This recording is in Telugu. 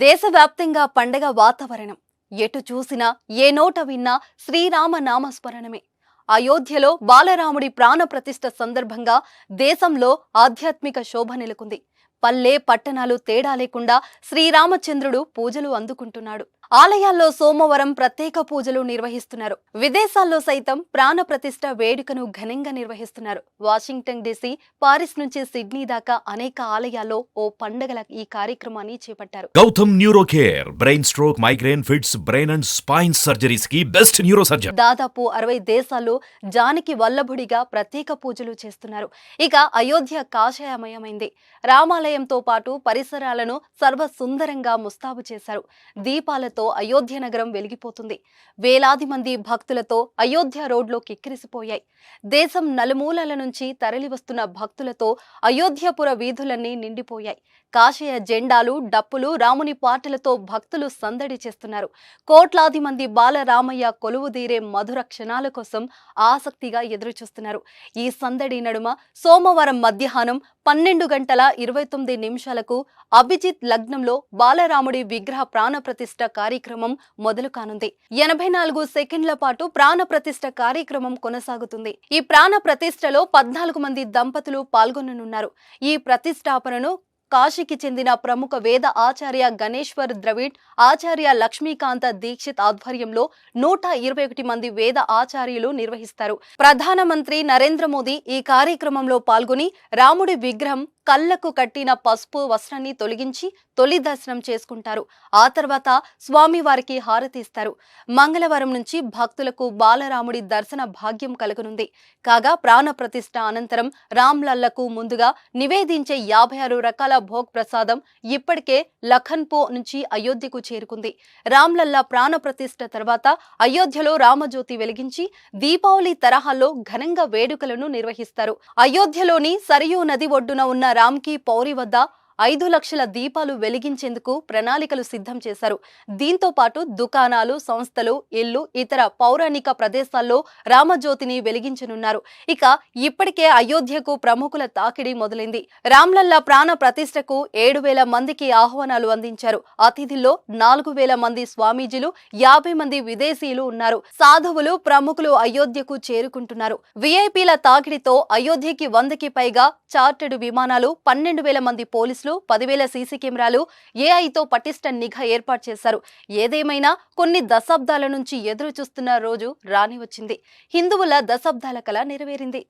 దేశవ్యాప్తంగా పండగ వాతావరణం. ఎటు చూసినా ఏ నోట విన్నా శ్రీరామ నామస్మరణమే. అయోధ్యలో బాలరాముడి ప్రాణ ప్రతిష్ఠ సందర్భంగా దేశంలో ఆధ్యాత్మిక శోభ నెలకొంది. పల్లె పట్టణాలు తేడా లేకుండా శ్రీరామచంద్రుడు పూజలు అందుకుంటున్నాడు. ఆలయాల్లో సోమవారం ప్రత్యేక పూజలు నిర్వహిస్తున్నారు. విదేశాల్లో సైతం ప్రాణ ప్రతిష్ఠ వేడుకను ఘనంగా నిర్వహిస్తున్నారు. వాషింగ్టన్ డీసీ, పారిస్ నుంచి సిడ్నీ దాకా అనేక ఆలయాల్లో ఓ పండగల ఈ కార్యక్రమాన్ని చేపట్టారు. Gautam neuro care brain stroke, migraine, fits, brain and spine surgeries కి బెస్ట్ న్యూరో సర్జన్. దాదాపు 60 దేశాల్లో జానకి వల్లభుడిగా ప్రత్యేక పూజలు చేస్తున్నారు. ఇక అయోధ్య కాషాయమయమైంది. రామాలయంతో పాటు పరిసరాలను సర్వ సుందరంగా ముస్తాబు చేశారు. దీపాలతో అయోధ్య నగరం వెలిగిపోతుంది. వేలాది మంది భక్తులతో అయోధ్య రోడ్లో కిక్కిరిసిపోయాయి. దేశం నలుమూలల నుంచి తరలివస్తున్న భక్తులతో అయోధ్యపుర వీధులన్నీ నిండిపోయాయి. కాషాయ జెండాలు, డప్పులు, రాముని పాటలతో భక్తులు సందడి చేస్తున్నారు. కోట్లాది మంది బాలరామయ్య కొలువుదీరే మధుర క్షణాల కోసం ఆసక్తిగా ఎదురుచూస్తున్నారు. ఈ సందడి నడుమ సోమవారం మధ్యాహ్నం 12:29 అభిజిత్ లగ్నంలో బాలరాముడి విగ్రహ ప్రాణప్రతిష్ఠ కార్యక్రమం మొదలు కానుంది. 84 సెకండ్ల పాటు ప్రాణ ప్రతిష్ఠ కార్యక్రమం కొనసాగుతుంది. ఈ ప్రాణ ప్రతిష్ఠలో 14 మంది దంపతులు పాల్గొననున్నారు. ఈ ప్రతిష్ఠాపనను కాశీకి చెందిన ప్రముఖ వేద ఆచార్య గణేశ్వర్ ద్రవిడ్, ఆచార్య లక్ష్మీకాంత దీక్షిత్ ఆధ్వర్యంలో 121 మంది వేద ఆచార్యులు నిర్వహిస్తారు. ప్రధానమంత్రి నరేంద్ర మోదీ ఈ కార్యక్రమంలో పాల్గొని రాముడి విగ్రహం కళ్లకు కట్టిన పసుపు వస్త్రాన్ని తొలగించి తొలి దర్శనం చేసుకుంటారు. ఆ తర్వాత స్వామివారికి హారతి ఇస్తారు. మంగళవారం నుంచి భక్తులకు బాలరాముడి దర్శన భాగ్యం కలగనుంది. కాగా ప్రాణ ప్రతిష్ఠ అనంతరం రామ్లల్లకు ముందుగా నివేదించే 56 రకాల భోగ్ ప్రసాదం ఇప్పటికే లఖన్పో నుంచి అయోధ్యకు చేరుకుంది. రామ్లల్లా ప్రాణ ప్రతిష్ఠ తర్వాత అయోధ్యలో రామజ్యోతి వెలిగించి దీపావళి తరహాలో ఘనంగా వేడుకలను నిర్వహిస్తారు. అయోధ్యలోని సరియూ నది ఒడ్డున ఉన్న రామ్కి పౌరి వద్ద 5 లక్షల దీపాలు వెలిగించేందుకు ప్రణాళికలు సిద్ధం చేశారు. దీంతో పాటు దుకాణాలు, సంస్థలు, ఇళ్లు, ఇతర పౌరాణిక ప్రదేశాల్లో రామజ్యోతిని వెలిగించనున్నారు. ఇక ఇప్పటికే అయోధ్యకు ప్రముఖుల తాకిడి మొదలైంది. రామ్లల్లా ప్రాణ ప్రతిష్టకు 7,000 మందికి ఆహ్వానాలు అందించారు. అతిథుల్లో 4,000 మంది స్వామీజీలు, 50 మంది విదేశీయులు ఉన్నారు. సాధువులు, ప్రముఖులు అయోధ్యకు చేరుకుంటున్నారు. విఐపీల తాకిడితో అయోధ్యకి 100కి పైగా చార్టర్డ్ విమానాలు, 12,000 మంది పోలీసులు, 10,000 సీసీ కెమెరాలు, ఏఐతో పటిష్ట నిఘా ఏర్పాటు చేశారు. ఏదేమైనా కొన్ని దశాబ్దాల నుంచి ఎదురు చూస్తున్న రోజు రాని వచ్చింది. హిందువుల దశాబ్దాల కల నెరవేరింది.